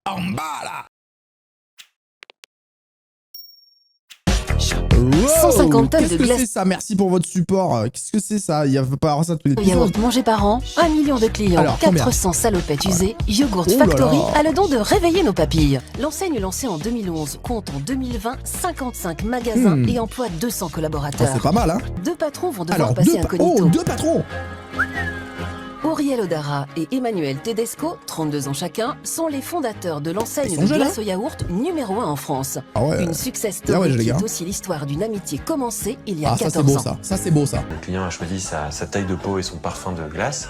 En bas, là. 150 tonnes de Qu'est-ce que glace. c'est ça? Merci pour votre support. Qu'est-ce que c'est ça? Il y a pas avoir ça tous les épisodes. Yaourt mangé par an, 1 million de clients, Alors, combien? 400 salopettes usées, Yogourt Oh là Factory là. a le don de réveiller nos papilles. L'enseigne lancée en 2011 compte en 2020 55 magasins et emploie 200 Ah, collaborateurs. c'est pas mal, hein? Deux patrons vont devoir Alors, passer incognito. deux patrons. Auriel Odara et Emmanuel Tedesco, 32 ans chacun, sont les fondateurs de Ils l'enseigne sont de jeunes, glace au yaourt numéro 1 en France. Ah ouais. Une success Ah ouais, story les qui gars. est aussi l'histoire d'une amitié commencée il y a Ah, ça 14 c'est beau, ans. ça. Ça c'est beau, ça. Le client a choisi sa taille de peau et son parfum de glace.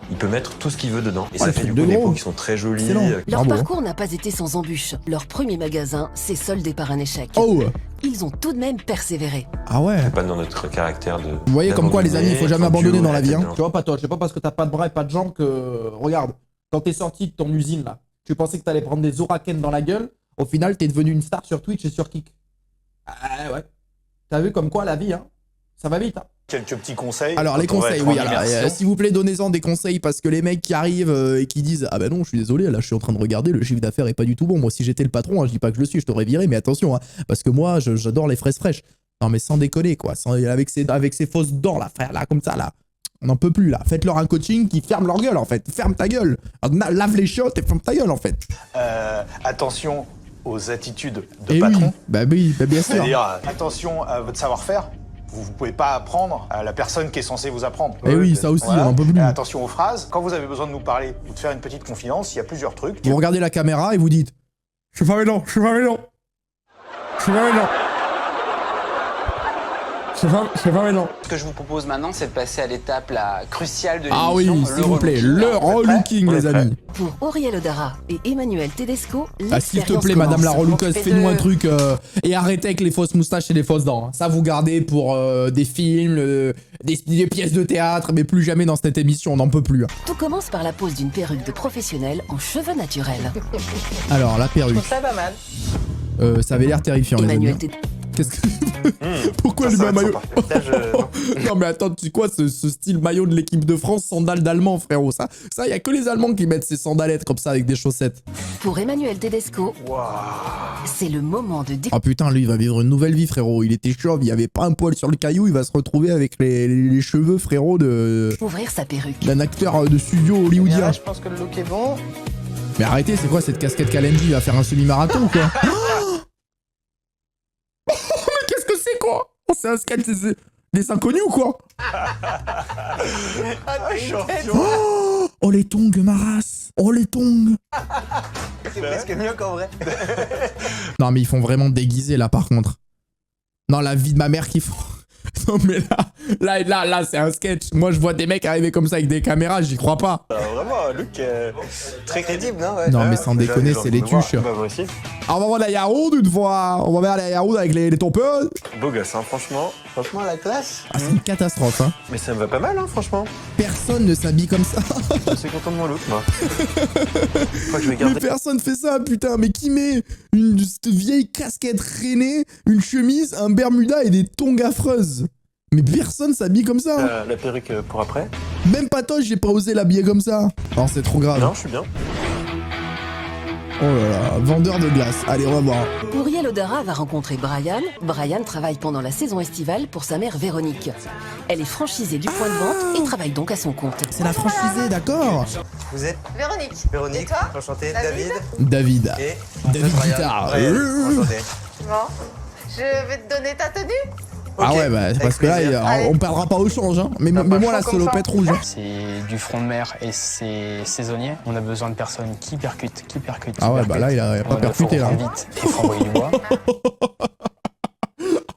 Il peut mettre tout ce qu'il veut dedans. Et Oh, le ça fait truc du de coup des gros. peaux qui sont très jolies. Excellent. Leur Bravo. parcours n'a pas été sans embûches. Leur premier magasin s'est soldé par un échec. Oh. Ils ont tout de même persévéré. Ah ouais. Pas dans notre caractère de. Vous voyez comme quoi, les amis, il faut jamais abandonner dans la vie, hein. Tu vois pas toi, c'est pas parce que t'as pas de bras et pas de jambes que... Regarde, quand t'es sorti de ton usine là, tu pensais que t'allais prendre des Zoraken dans la gueule, au final t'es devenu une star sur Twitch et sur Kik. Ah ouais. T'as vu comme quoi la vie, hein, ça va vite, hein. Quelques petits conseils. Alors les quand on va conseils, être oui, en alors immersion. s'il vous plaît, donnez-en des conseils parce que les mecs qui arrivent et qui disent ah bah non, je suis désolé, là je suis en train de regarder, le chiffre d'affaires est pas du tout bon. Moi si j'étais le patron, hein, je dis pas que je le suis, je t'aurais viré, mais attention, hein, parce que moi j'adore les fraises fraîches. Non mais sans déconner quoi, avec ses fausses dents là, frère, là comme ça là. On n'en peut plus là. Faites-leur un coaching qui ferme leur gueule en fait. Ferme ta gueule. Lave les chiottes et ferme ta gueule en fait. Attention aux attitudes de Et patron. oui, bah bien sûr. C'est-à-dire, attention à votre savoir-faire. Vous pouvez pas apprendre à la personne qui est censée vous apprendre. Et oui, ça aussi, on n'en peut plus. Et attention aux phrases. Quand vous avez besoin de nous parler ou de faire une petite confidence, il y a plusieurs trucs. Vous regardez la caméra et vous dites je suis pas méchant, je suis pas méchant. Je suis pas méchant. Je suis pas méchant. Ce que je vous propose maintenant, c'est de passer à l'étape la cruciale de l'émission. Ah oui, s'il vous plaît, le relooking, les amis. Pour Auriel Odara et Emmanuel Tedesco, Ah, s'il te l'expérience plaît, madame la commence. relookeuse, fais-nous un truc et arrêtez avec les fausses moustaches et les fausses dents. Hein. Ça, vous gardez pour des films, des pièces de théâtre, mais plus jamais dans cette émission, on n'en peut plus. Hein. Tout commence par la pose d'une perruque de professionnel en cheveux naturels. Alors, la perruque. Ça va mal. Ça avait l'air terrifiant, les amis. Emmanuel hein. Tedesco. Qu'est-ce que... Pourquoi je mets un maillot Non mais attends, tu sais quoi, ce style maillot de l'équipe de France, sandales d'Allemands, frérot, ça y a que les Allemands qui mettent ces sandalettes comme ça avec des chaussettes. Pour Emmanuel Tedesco, c'est le moment de Ah putain, lui il va vivre une nouvelle vie, frérot. Il était chauve, il y avait pas un poil sur le caillou, il va se retrouver avec les cheveux, frérot, découvrir sa perruque. d'un acteur de studio hollywoodien. Je pense que le look est bon. Mais arrêtez, c'est quoi cette casquette Kalenji? Il va faire un semi-marathon ou quoi? Mais qu'est-ce que c'est quoi? Oh, c'est un sketch des inconnus ou quoi? Oh les tongs, ma race! Oh les tongs! C'est presque mieux qu'en vrai. Non mais ils font vraiment déguiser là par contre. Non, la vie de ma mère qu'ils font. Non mais là c'est un sketch. Moi je vois des mecs arriver comme ça avec des caméras, j'y crois pas. Vraiment, Luc, Très crédible, non ouais. Non mais sans déconner, c'est les tuches. Bah, moi aussi. Ah, on va voir la Yaourt une fois. On va voir la Yaourt avec les tompeuses. Beau gosse, hein, franchement. Franchement, la classe. Ah, c'est une catastrophe hein. Mais ça me va pas mal, hein, franchement. Personne ne s'habille comme ça. Je suis content de mon look, moi. Je crois que je vais Mais garder. personne fait ça, putain. Mais qui met cette vieille casquette rainée, une chemise, un bermuda et des tongs affreuses? Mais personne s'habille comme ça. La perruque pour après. Même Patoche, j'ai pas osé l'habiller comme ça. Non, c'est trop grave. Non, je suis bien. Oh là là, vendeur de glace. Allez, on va voir. Auriel Odara va rencontrer Brian. Brian travaille pendant la saison estivale pour sa mère Véronique. Elle est franchisée du point de vente et travaille donc à son compte. C'est la franchisée, d'accord. Vous êtes Véronique. Véronique. Et toi Enchanté. David. David. Et David Brian. Guitare. Brian. Enchanté. Bon. Je vais te donner ta tenue. Ah Ok, ouais, bah, avec parce que là, plaisir. on perdra pas au change. Hein. Mais T'as pas moi, la chaud comme ça salopette rouge. Hein. C'est du front de mer et c'est saisonnier. On a besoin de personnes qui percutent. Ah ouais, bah là, il a pas percuté là. Vite et faut envoyer du bois.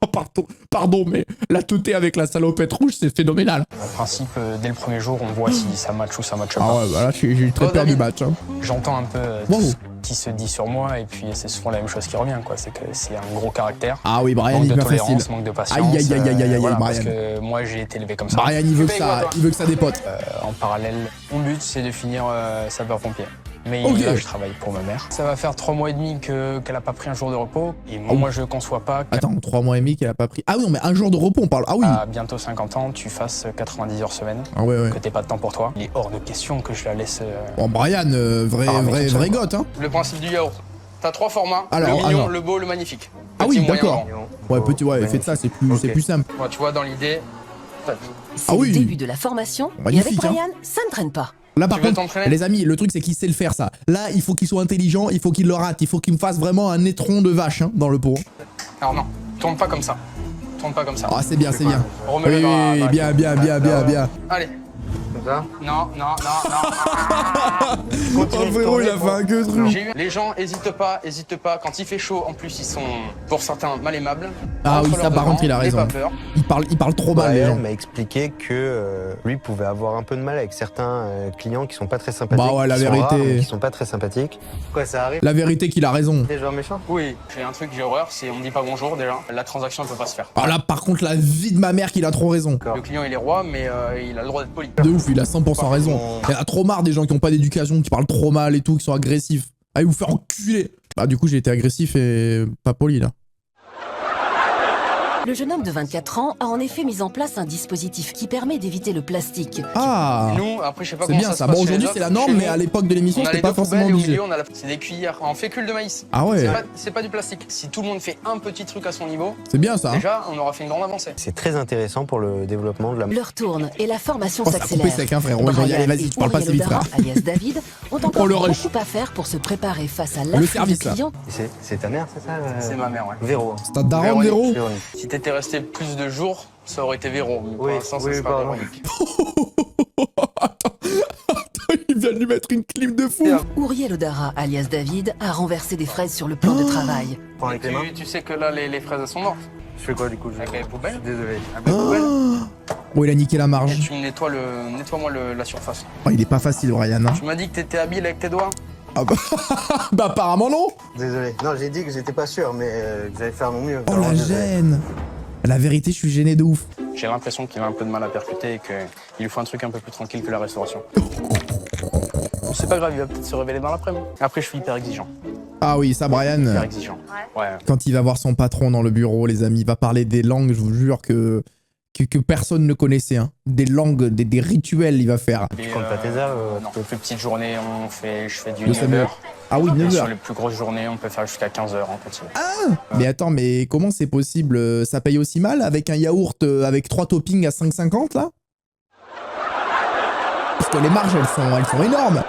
Oh, pardon, mais la teutée avec la salopette rouge, c'est phénoménal. En principe, dès le premier jour, on voit si ça match ou ça match Ah pas. ouais, bah là, j'ai eu très Oh, peur du David. match. Hein. J'entends un peu Wow. tout ce qui se dit sur moi et puis c'est souvent la même chose qui revient, quoi. C'est que c'est un gros caractère. Ah oui, Brian, Manque il de devient tolérance, facile. manque de patience. Aïe, aïe, aïe, aïe, aïe, aïe, voilà, Brian. parce que moi, j'ai été élevé comme ça. Brian, il veut que ça dépote. En parallèle, mon but, c'est de finir sapeur-pompier. Mais Ok. là, je travaille pour ma mère. Ça va faire 3 mois et demi qu'elle a pas pris un jour de repos. Et moi, je conçois pas Attends, 3 mois et demi qu'elle a pas pris. Ah oui, non, mais un jour de repos, on parle. Ah oui. qu'à bientôt 50 ans, tu fasses 90 heures semaine, Ah ouais, ouais. que t'aies pas de temps pour toi. Il est hors de question que je la laisse... Bon, Brian, vrai goth, hein. Le principe du yaourt. T'as 3 formats, Alors, le mignon, alors. le beau, le magnifique. Ah oui, Petit, moyen, d'accord. grand. Ouais, petit, ouais, faites ça, c'est plus simple. Moi, tu vois, dans l'idée, C'est Ah oui. le début de la formation. Magnifique, et avec hein. Brian, ça ne traîne pas. Là, par Tu veux contre, t'entraîner les amis, le truc, c'est qu'il sait le faire, ça. Là, il faut qu'il soit intelligent, il faut qu'il le rate, il faut qu'il me fasse vraiment un étron de vache, hein, dans le pot. alors non, tourne pas comme ça. Tourne pas comme ça. Ah, c'est bien, c'est bien. Remets les bras. Oui, bien, bien, bien, bien, bien. Allez. Comme ça. Non. Oh, frérot, il a fait un queue, truc. Les gens, hésite pas. Quand il fait chaud, en plus, ils sont, pour certains, mal aimables. Ah oui, Rentre-leur ça, par dedans, contre, il a n'aie raison. pas peur. Il parle trop mal, les Brian gens. m'a expliqué que lui pouvait avoir un peu de mal avec certains clients qui sont pas très sympathiques. Bah ouais, la qui sont vérité. rares, mais qui sont pas très sympathiques. Quoi, ça arrive? La vérité qu'il a raison. Les joueurs méchants? Oui, j'ai un truc, j'ai horreur, c'est on me dit pas bonjour déjà. La transaction, elle peut pas se faire. Ah là, par contre, la vie de ma mère qu'il a trop raison. Le client, il est roi, mais il a le droit d'être poli. De ouf, il a 100% raison. Il y en a trop marre des gens qui ont pas d'éducation, qui parlent trop mal et tout, qui sont agressifs. Allez vous faire enculer. Bah du coup, j'ai été agressif et pas poli, là. Le jeune homme de 24 ans a en effet mis en place un dispositif qui permet d'éviter le plastique. Ah, Nous, après, je sais pas c'est comment bien ça se ça. passe Bon, chez aujourd'hui, les c'est la autres. norme, Chez mais nous, à l'époque de l'émission, on a c'était les pas deux forcément poubelles et au obligé. milieu, on a c'est des cuillères en fécule de maïs. Ah ouais, C'est pas du plastique. Si tout le monde fait un petit truc à son niveau, c'est bien ça. Hein. déjà, on aura fait une grande avancée. C'est très intéressant pour le développement de la... L'heure tourne et la formation Oh, ça a coupé s'accélère. sec, hein, frérot. Ils vont y aller, vas-y, tu parles pas si vite, frère. Alias David ont encore Oh, le rush. beaucoup à faire pour se préparer face à Le l'afflux de service, là. clients. C'est ta mère, c'est ça C'est ma mère, ouais. Véro. C'est un daron, Véro. Véronique. Si t'étais resté plus de jours, ça aurait été Véro. Mais pour Oui, l'instant, ça oui, sera pardon. Véronique. Attends, il vient de lui mettre une clim de fou. Ouriel Odara, alias David, a renversé des fraises sur le plan de travail. Prends avec les mains. Tu sais que là, les fraises, elles sont mortes. Je fais quoi du coup? Avec les poubelles. Désolé. Avec les poubelles. Bon, il a niqué la Et marge. tu me nettoie-moi la surface. Oh, il est pas facile, Brian. Hein. Tu m'as dit que t'étais habile avec tes doigts. Ah bah... bah apparemment non. Désolé. Non, j'ai dit que j'étais pas sûr, mais que j'allais faire mon mieux. Oh Vraiment, la désolé. gêne. La vérité, je suis gêné de ouf. J'ai l'impression qu'il a un peu de mal à percuter et qu'il lui faut un truc un peu plus tranquille que la restauration. C'est pas grave, il va peut-être se révéler dans l'après-midi. Après, je suis hyper exigeant. Ah oui, ça, Brian. Hyper exigeant. Ouais. Quand il va voir son patron dans le bureau, les amis, il va parler des langues, je vous jure que personne ne connaissait. Hein. Des langues, des rituels, il va faire. Et, comptes pas tes heures, Non, les plus petites journées, je fais du Le 9 Samuel. heures. Ah oui, Et 9 sur heures. les plus grosses journées, on peut faire jusqu'à 15 heures en continu. Mais attends, mais comment c'est possible? Ça paye aussi mal avec un yaourt avec 3 toppings à 5,50 là? Parce que les marges, elles sont énormes.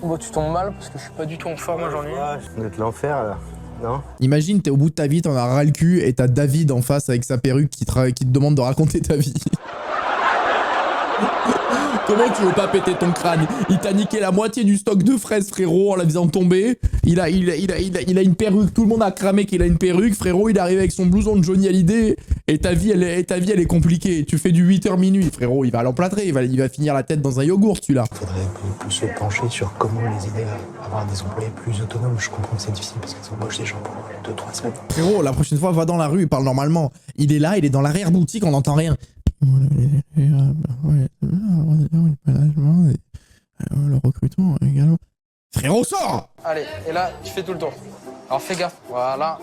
Bon, tu tombes mal parce que je suis pas du tout en forme aujourd'hui. Ça doit être l'enfer là. Non? Imagine, t'es au bout de ta vie, t'en as ras le cul et t'as David en face avec sa perruque qui te demande de raconter ta vie. Comment tu veux pas péter ton crâne? Il t'a niqué la moitié du stock de fraises, frérot, en la faisant tomber. Il a une perruque. Tout le monde a cramé qu'il a une perruque. Frérot, il arrive avec son blouson de Johnny Hallyday. Et ta vie, elle est compliquée. Tu fais du 8h minuit, frérot. Il va l'emplâtrer. Il va finir la tête dans un yogourt, celui-là. Il faudrait plus se pencher sur comment les aider à avoir des employés plus autonomes. Je comprends que c'est difficile parce qu'ils embauchent des gens pour 2-3 semaines. Frérot, la prochaine fois, va dans la rue et parle normalement. Il est là, il est dans l'arrière-boutique, on n'entend rien. Le recrutement également. Frérot, sors! Allez, et là, tu fais tout le tour. Alors fais gaffe, voilà.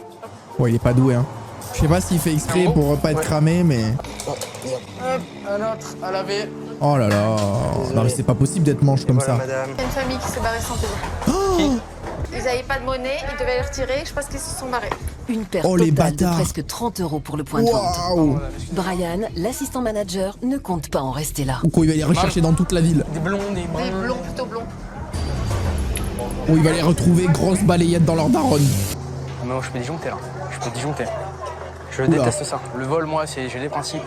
Ouais, il est pas doué, hein. Je sais pas s'il fait exprès pour pas être cramé, mais... Hop, un autre à laver. Oh là là. Non, mais c'est pas possible d'être manche comme Voilà, ça. madame. Il y a une famille qui s'est barrée sans payer. Oh Ils n'avaient pas de monnaie, ils devaient les retirer. Je pense qu'ils se sont barrés. Une perte Oh, les totale de bâtards. presque 30 € pour le point de vente. Waouh! Brian, l'assistant manager, ne compte pas en rester là. Ou quoi, il va les rechercher dans toute la ville. Des blonds, des Des bruns. blonds, plutôt blonds. Ou il va les retrouver grosses balayettes dans leur daronne. Non, je peux disjoncter là. Je peux disjoncter. Je Oula. déteste ça. Le vol, moi, j'ai des principes.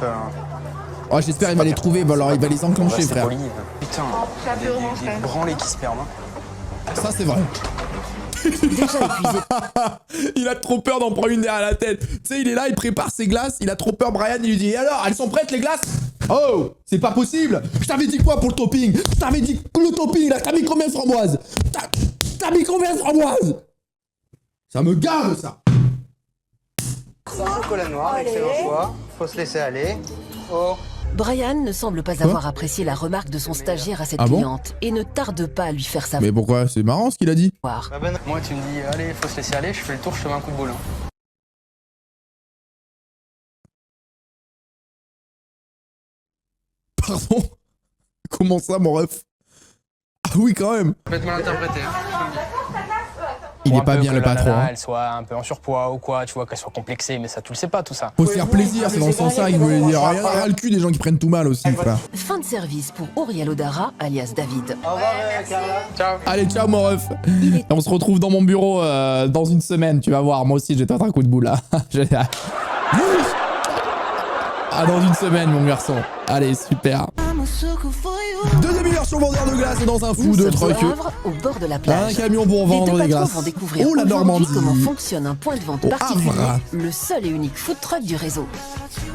Oh, j'espère il va les trouver, alors il va les enclencher, rester frère. poli. Putain, J'ai un peu revanche, quand même. branlés qui se perdent. Hein. Ça, c'est vrai. Déjà épuisé, Il a trop peur d'en prendre une derrière la tête. Tu sais, il est là, il prépare ses glaces, il a trop peur, Brian, il lui dit: alors, elles sont prêtes les glaces? Oh, c'est pas possible. Je t'avais dit quoi pour le topping? Je t'avais dit que le topping, là, t'as mis combien de framboises? T'as mis combien de framboises? Ça me gave, ça. C'est un chocolat noir, excellent choix. Faut se laisser aller. Oh. Brian ne semble pas avoir apprécié la remarque de son stagiaire à cette Ah bon cliente et ne tarde pas à lui faire Mais savoir. pourquoi? C'est marrant ce qu'il a dit. Moi, tu me dis, allez, faut se laisser aller, je fais le tour, je te mets un coup de boule. Pardon? Comment ça, mon ref? Ah oui, quand même. Ça peut être mal interprété. Il est pas bien le patron. Hein. Elle soit un peu en surpoids ou quoi, tu vois, qu'elle soit complexée, mais ça, tu le sais pas tout ça. Faut se faire plaisir, c'est dans ce sens-là qu'il voulait dire. Rien le cul des gens qui prennent tout mal aussi, frère. Fin de service pour Auriel Odara, alias David. Au revoir, Carla. Ciao. Allez, ciao, mon ref. On se retrouve dans mon bureau dans une semaine, tu vas voir. Moi aussi, j'ai tenté un coup de boule là. Ah, dans une semaine, mon garçon. Allez, super. Deuxième version vendeur de glace dans un fou Nous de sommes trucs. au Havre, au bord de la plage. Un camion pour Les vendre deux des patrons glaces. vont découvrir Oh, la aujourd'hui Normandie. comment fonctionne un point de vente Au particulier, Havre. le seul et unique food truck du réseau.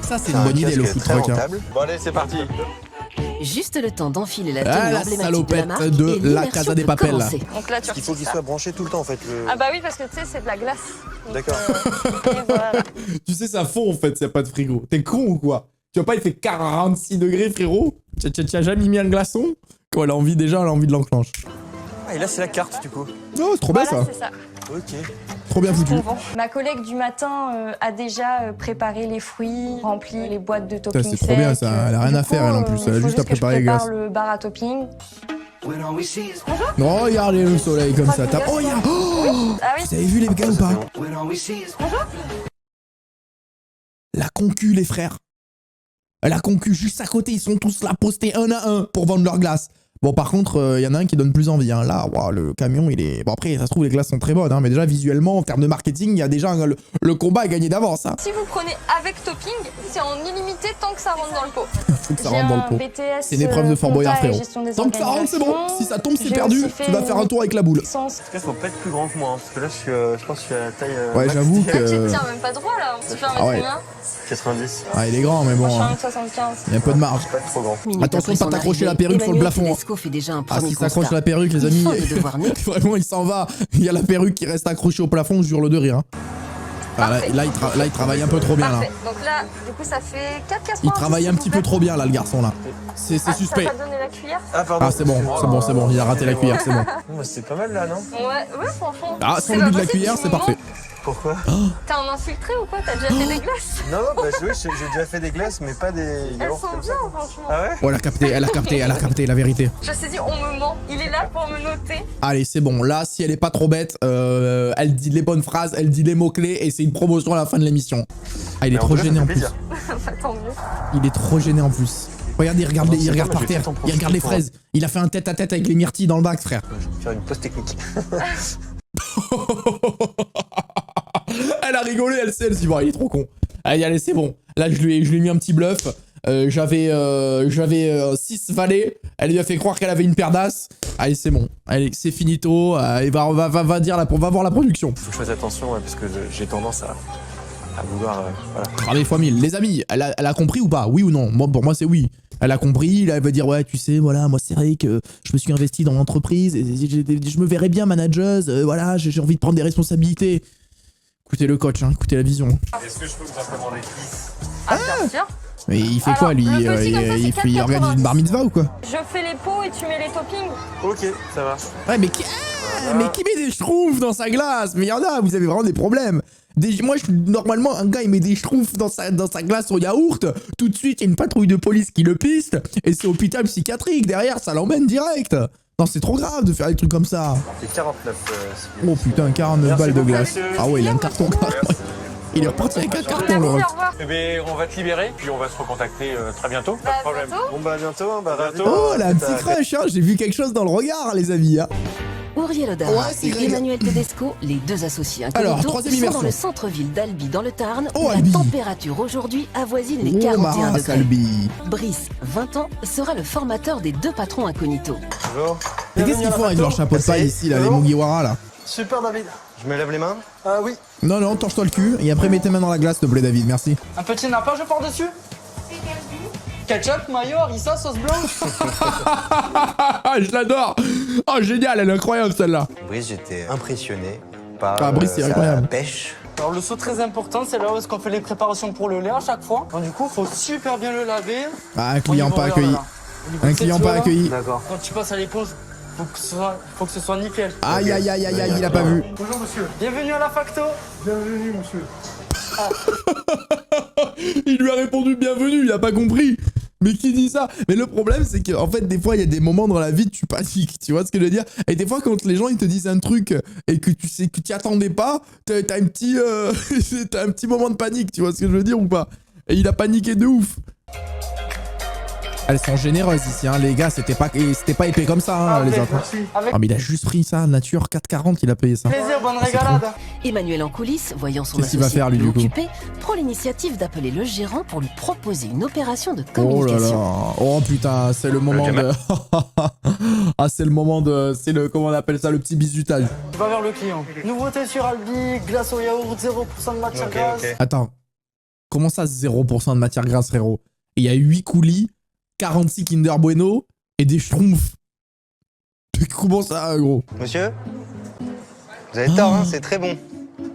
Ça, c'est une bonne idée, le food truck. Hein. Bon allez, c'est parti. Juste le temps d'enfiler la Ah, tenue la emblématique de salopette la marque de et la l'immersion Casa des peut Papel. commencer. Donc là, tu Il faut qu'il soit branché tout le temps en fait. Ah bah oui, parce que tu sais, c'est de la glace. Donc, D'accord. et voilà. Tu sais, ça fond en fait, s'il n'y a pas de frigo. T'es con ou quoi? Tu vois pas, il fait 46 degrés, frérot? Tu as jamais mis un glaçon? Quand elle a envie déjà, elle a envie de l'enclenche. Ah, et là c'est la carte du coup. Oh, c'est trop bien Voilà, ça. c'est ça. Ok. Trop bien foutu. qu'on vend. Ma collègue du matin a déjà préparé les fruits, rempli les boîtes de topping c'est trop bien, sec. ça. Elle a rien Du à faire, elle, en plus. Elle a il faut juste à que je préparer les prépare glaces. le bar à topping. Oh, regardez le soleil comme ça. Oh, regarde. Oh, Ah oui. vous avez vu les gars ou pas? La concu, les frères. La concu, juste à côté, ils sont tous là postés un à un pour vendre leurs glaces. Bon, par contre, il y en a un qui donne plus envie. Hein. Là, wow, le camion, il est... Bon, après, ça se trouve, les glaces sont très bonnes. Hein, mais déjà, visuellement, en termes de marketing, il y a déjà le combat est gagné d'avance. Hein. Si vous prenez avec topping, c'est en illimité tant que ça rentre dans le pot. Faut que ça rentre dans le pot. BTS, C'est une épreuve de Fort Boyard, frérot. Tant que ça rentre, c'est bon. organisations. Si ça tombe, c'est J'ai perdu. aussi fait Tu vas faire un tour avec la boule. Sans- En tout cas, faut pas être plus grand que moi, hein, parce que là, je pense que je suis à la taille. Ouais, j'avoue Tu te que... tiens même pas droit là. Tu fais un Ah ouais. mètre combien 90. Ah, il est grand, mais Moi, bon... je suis 1m75. Il y a un peu de marge. Pas trop grand. Minutes Attention après de pas son t'accrocher la arrivée, perruque sur le Emmanuel plafond. Tedesco fait déjà un Ah, premier s'il s'accroche constat. la perruque, les Il amis, feint de devoir nettoyer. vraiment, il s'en va. Il y a la perruque qui reste accrochée au plafond, je hurle de rire. Hein. Ah, là, il travaille un peu trop bien, là. Parfait. Donc là, du coup, ça fait 4 casseroles. Il travaille un petit peu trop bien, là, le garçon, là. C'est Ah, suspect. T'as pas donné la cuillère? Ah, pardon. Ah, c'est bon, il a raté la cuillère, c'est bon. C'est pas mal là, non? Ouais, franchement. Ah, sans le but de la cuillère, c'est parfait. Pourquoi? T'es un infiltré ou quoi? T'as déjà fait des glaces? Non, bah oui, j'ai déjà fait des glaces, mais pas des Elles yaourts sont comme bien, ça. franchement. Ah ouais? Oh, elle a capté, la vérité. Je me suis dit, on me ment. Il est là pour me noter. Allez, c'est bon. Là, si elle est pas trop bête, elle dit les bonnes phrases, elle dit les mots-clés, et c'est une promotion à la fin de l'émission. Ah, il est Mais en trop tout cas, gêné ça en fait plus. plaisir. Bah, tant mieux. Il est trop gêné en plus. Regardez, il regarde Non, c'est par bien, mais je vais terre. t'en Il regarde les profiter fraises. Il a fait un tête-à-tête avec les myrtilles dans le bac, frère. Je vais faire une pause technique. Elle a rigolé, elle sait, elle se dit, bon, il est trop con. Allez, c'est bon. Là, je lui ai mis un petit bluff. J'avais 6 valets. Elle lui a fait croire qu'elle avait une paire d'as. Allez, c'est bon. Allez, c'est finito. Et va voir la production. Faut que je fasse attention ouais, parce que j'ai tendance à vouloir. Voilà. Allez, fois 1000. Les amis, elle a compris ou pas? Oui ou non? Moi, pour moi, c'est oui. Elle a compris, là, elle va dire, ouais, tu sais, voilà, moi, c'est vrai que je me suis investi dans l'entreprise, et je me verrais bien manageuse, voilà, j'ai envie de prendre des responsabilités. Écoutez le coach, hein, écoutez la vision. Est-ce que je peux vous implémenter 10? Ah, bien sûr. Mais il fait Alors, quoi, lui? le petit comme ça, c'est Il organise une bar mitzvah ou quoi? Je fais les pots et tu mets les toppings. Ok, ça va. Ouais, mais qui met des schtroumpfs dans sa glace? Mais il y en a, vous avez vraiment des problèmes. Moi, normalement, un gars, il met des schtroumpfs dans sa glace au yaourt. Tout de suite, il y a une patrouille de police qui le piste. Et c'est hôpital psychiatrique. Derrière, ça l'emmène direct. Non, c'est trop grave de faire des trucs comme ça. C'est 49. Oh putain, 49 Merci balles de beaucoup, glace. monsieur. Ah ouais, il a un carton. Merci. Il est reparti avec un carton, le Merci, ref. au revoir. Eh bien, on va te libérer, puis on va se recontacter très bientôt. Bah, Pas de problème. bientôt. Bon, bah, à bientôt. Hein, bah, ravi. Oh, elle a un petit crush, hein. J'ai vu quelque chose dans le regard, les amis. Hein. Auriel Odara Ouais, c'est et Greg. Emmanuel Tedesco, les deux associés Alors, incognito, troisième sont dans immersion. le centre-ville d'Albi, dans le Tarn, Oh, où Albi. la température aujourd'hui avoisine les Oh, 41 Maras, degrés. Albi. Brice, 20 ans, sera le formateur des deux patrons incognito. Bonjour. Mais qu'est-ce qu'ils font avec leur chapeau de paille ici, là, les Mugiwara, là? Super, David. Je me lève les mains? Ah oui. Non, non, torche-toi le cul, et après mets tes mains dans la glace, s'il te plaît, David, merci. Un petit nappage par-dessus. Ketchup, mayo, harissa, sauce blanche. Je l'adore. Oh, génial, elle est incroyable, celle-là. Brice, j'étais impressionné par Ah, Brice, c'est sa incroyable. pêche. Alors le seau très important, c'est là où est-ce qu'on fait les préparations pour le lait à chaque fois. Donc du coup, faut super bien le laver. Ah, un client pas accueilli. Un client pas accueilli. D'accord. Quand tu passes à l'éponge, faut que ce soit nickel. Aïe, aïe, aïe, aïe, aïe, il a pas vu. Bonjour monsieur. Bienvenue à la facto. Bienvenue, monsieur. Il lui a répondu bienvenue, il a pas compris. Mais qui dit ça? Mais le problème, c'est qu'en fait, des fois, il y a des moments dans la vie, tu paniques, tu vois ce que je veux dire? Et des fois, quand les gens, ils te disent un truc et que tu sais que tu t'y attendais pas, t'as un petit, t'as un petit moment de panique, tu vois ce que je veux dire ou pas? Et il a paniqué de ouf. Elles sont généreuses ici, hein, les gars, c'était pas épais comme ça, hein, les autres. Ah, mais il a juste pris ça, nature 4,40, il a payé ça. Plaisir, bonne régalade. Emmanuel en coulisses, voyant son Qu'est-ce qu'il va associé faire, lui, du coup occupé, prend l'initiative d'appeler le gérant pour lui proposer une opération de Oh là communication. là. Oh putain, c'est le moment de... Ah, c'est le moment de... C'est le... Comment on appelle ça? Le petit bisutage. Tu vas vers le client. Nouveauté sur Albi, glace au yaourt, 0% de matière grasse. Attends. Comment ça, 0% de matière grasse, frérot? Il y a 8 coulis, 46 Kinder Bueno et des schtroumpfs. Comment ça, gros? Monsieur, vous avez tort, hein, c'est très bon.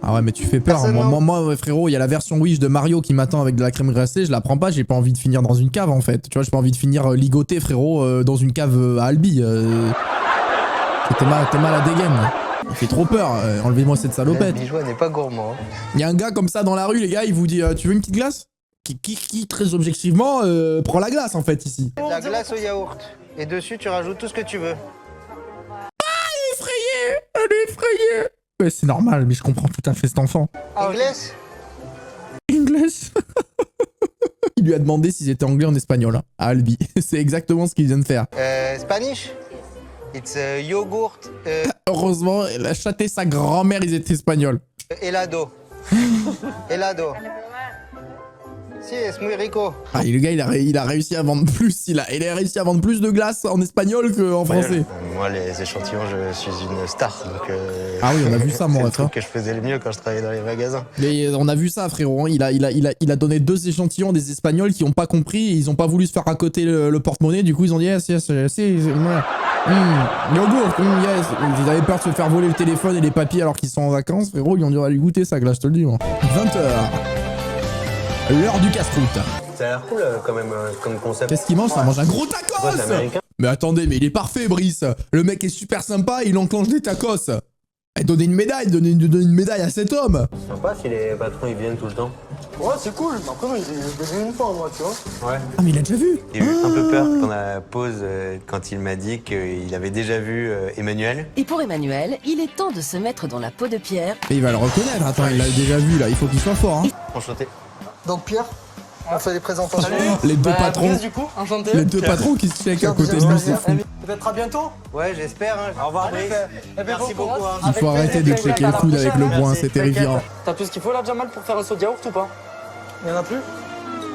Ah ouais, mais tu fais peur. Moi, frérot, il y a la version Wish de Mario qui m'attend avec de la crème glacée. Je la prends pas, j'ai pas envie de finir dans une cave, en fait. Tu vois, j'ai pas envie de finir ligoté, frérot, dans une cave à Albi. T'es mal à dégaine. Il fait trop peur. Enlevez-moi cette salopette. Le bijou n'est pas gourmand. Il y a un gars comme ça dans la rue, les gars, il vous dit tu veux une petite glace? Qui très objectivement prend la glace en fait ici. La glace au yaourt. Et dessus tu rajoutes tout ce que tu veux. Elle est effrayée. Ouais, c'est normal, mais je comprends tout à fait cet enfant. Inglés? English. Il lui a demandé s'ils étaient anglais en espagnol, hein, à Albi. C'est exactement ce qu'il vient de faire. Spanish? It's yogurt. Heureusement, elle a châté sa grand-mère, ils étaient espagnols. Helado. Helado. Si, es muy rico. Ah, et le gars, il a réussi à vendre plus. Il a réussi à vendre plus de glace en espagnol qu'en français. Moi, les échantillons, je suis une star. Donc, ah oui, on a vu ça, mon c'est le ref. truc que je faisais le mieux quand je travaillais dans les magasins. Mais on a vu ça, frérot. Hein. Il a donné 2 échantillons des Espagnols qui ont pas compris. Et ils ont pas voulu se faire à côté le porte-monnaie. Du coup, ils ont dit yes, yogourt, yes. Ils avaient peur de se faire voler le téléphone et les papiers alors qu'ils sont en vacances, frérot. Ils ont dû aller goûter ça, là, je te le dis. 20h. L'heure du casse-croûte. Ça a l'air cool quand même comme concept. Qu'est-ce qu'il mange? Ça mange un gros tacos. Ouais, c'est américain. Mais attendez, mais il est parfait, Brice. Le mec est super sympa, il enclenche des tacos. Donnez une médaille à cet homme. C'est sympa si les patrons ils viennent tout le temps. Ouais, c'est cool. Après, je l'ai vu une fois, moi, tu vois. Ouais. Ah, mais il a déjà vu. J'ai eu un peu peur pendant la pause quand il m'a dit qu'il avait déjà vu Emmanuel. Et pour Emmanuel, il est temps de se mettre dans la peau de Pierre. Et il va le reconnaître. Attends, il l'a déjà vu là. Il faut qu'il soit fort. Hein. Enchanté. Donc Pierre, on fait les présentations. Les deux patrons. Brice, du coup, enchanté. Les deux patrons qui se checkent à côté de lui, c'est fou. Peut-être à bientôt. Ouais, j'espère. Hein. Au revoir, Brice. Merci beaucoup. Hein. Il faut arrêter de checker le coude avec le poing, c'est terrifiant. T'as tout ce qu'il faut là, Jamal, pour faire un saut de yaourt ou pas? Y'en a plus?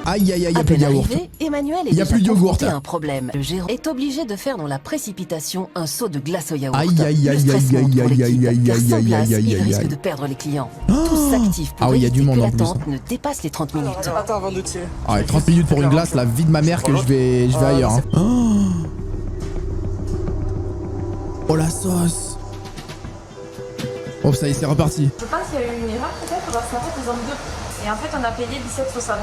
Aïe, aïe, aïe, y À a plus de peine yaourt. arrivé, Emmanuel est Y a déjà plus de yaourt. confronté à un problème. Le gérant est obligé de faire dans la précipitation un seau de glace au yaourt. Aïe, aïe, Le aïe, stress aïe, monte aïe, pour aïe, l'équipe, aïe, car aïe, sans aïe, glace, aïe, aïe, il aïe, risque aïe. de perdre les clients. Oh Tous s'activent pour Ah oui, y a du éviter monde que en plus. l'attente ne dépasse les 30 minutes. Attends, avant de tirer. Ah, et 30 minutes pour une glace, la vie de ma mère que je vais ailleurs. Hein. Oh la sauce. Oh ça y est, c'est reparti. Je pense qu'il y a eu une erreur peut-être parce qu'en fait ils ont deux. Et en fait on a payé 17,70.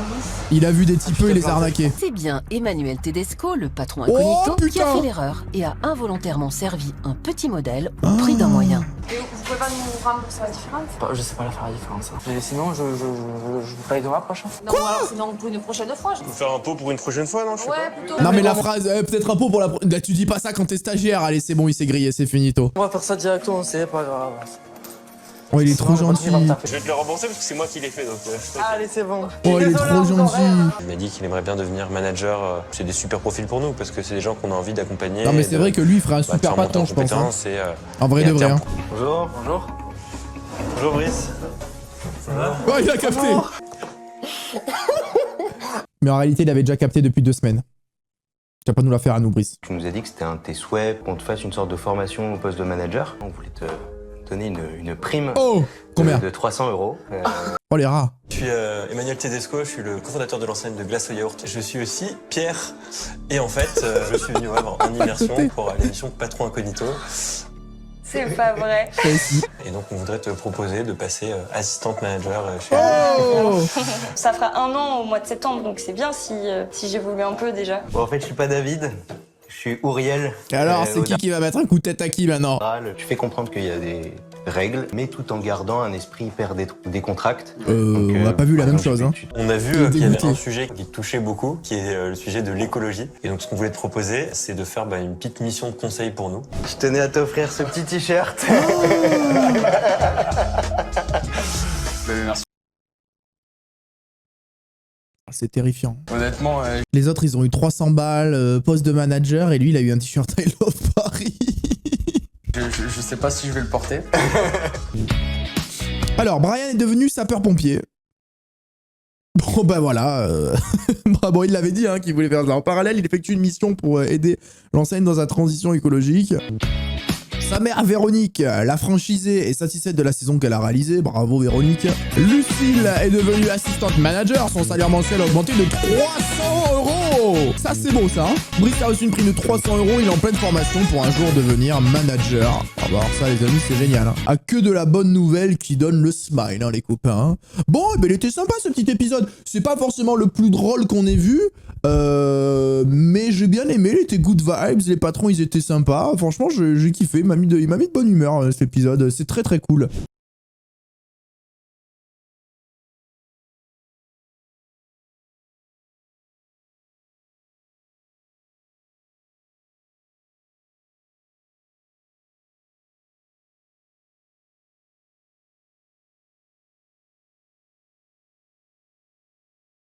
Il a vu des types, il les a arnaqués. C'est bien Emmanuel Tedesco, le patron Oh, incognito, qui a putain. fait l'erreur et a involontairement servi un petit modèle au prix d'un moyen. Et vous pouvez pas nous rembourser la différence? Je sais pas la faire la différence. Sinon, je vous paye demain prochain. Non, alors sinon pour une prochaine fois. Faut faire un pot pour une prochaine fois, non? Je sais Ouais, pas. plutôt. Non mais la phrase, peut-être un pot pour la... Là tu dis pas ça quand t'es stagiaire, allez c'est bon, il s'est grillé, c'est finito. On va faire ça directement, c'est pas grave. Oh il est trop gentil. Je vais te le rembourser parce que c'est moi qui l'ai fait, donc... Allez, c'est bon. Oh il est trop gentil. Il m'a dit qu'il aimerait bien devenir manager. C'est des super profils pour nous, parce que c'est des gens qu'on a envie d'accompagner. Non mais c'est vrai que lui il ferait un de super faire monter patron en je pense. Hein. compétences et, En vrai et de à vrai. terme. Hein. Bonjour. Bonjour. Bonjour Brice. Ça va? Oh il a capté. Mais en réalité il avait déjà capté depuis 2 semaines. Tu vas pas nous la faire à nous Brice. Tu nous as dit que c'était un de tes souhaits qu'on te fasse une sorte de formation au poste de manager. On voulait te donner une prime Oh combien de 300 €. Oh les rats. Je suis Emmanuel Tedesco, je suis le cofondateur de l'enseigne de glace au yaourt. Je suis aussi Pierre. Et en fait, je suis venu en immersion pour l'émission Patron Incognito. C'est pas vrai. Toi aussi. Et donc, on voudrait te proposer de passer assistante manager chez Oh Ça fera 1 an au mois de septembre, donc c'est bien si j'évolue un peu déjà. Bon, en fait, je suis pas David, je suis Ouriel. Et alors, c'est qui va mettre un coup de tête à qui maintenant? Tu fais comprendre qu'il y a des règles, mais tout en gardant un esprit hyper décontracté. On n'a pas vu la même chose. Hein. On a Il est vu qu'il y avait dégoûté. un sujet qui te touchait beaucoup, qui est le sujet de l'écologie. Et donc, ce qu'on voulait te proposer, c'est de faire une petite mission de conseil pour nous. Je tenais à t'offrir ce petit t-shirt. Merci. C'est terrifiant. Honnêtement, Les autres, ils ont eu 300 balles, poste de manager, et lui, il a eu un t-shirt I Love Paris. je sais pas si je vais le porter. Alors, Brian est devenu sapeur-pompier. Bon, bah voilà. Bon, il l'avait dit hein, qu'il voulait faire ça. En parallèle, il effectue une mission pour aider l'enseigne dans sa transition écologique. Sa mère Véronique, la franchisée, est satisfaite de la saison qu'elle a réalisée. Bravo Véronique. Lucille est devenue assistante manager. Son salaire mensuel a augmenté de 300 €. Ça, c'est beau, ça. Hein. Brice a reçu une prime de 300 €. Il est en pleine formation pour un jour devenir manager. Ah bah alors ça, les amis, c'est génial. Hein. Ah, que de la bonne nouvelle qui donne le smile, hein, les copains. Hein. Bon, ben, il était sympa, ce petit épisode. C'est pas forcément le plus drôle qu'on ait vu. Mais j'ai bien aimé, il était good vibes, les patrons ils étaient sympas, franchement j'ai kiffé, il m'a mis de bonne humeur cet épisode, c'est très très cool.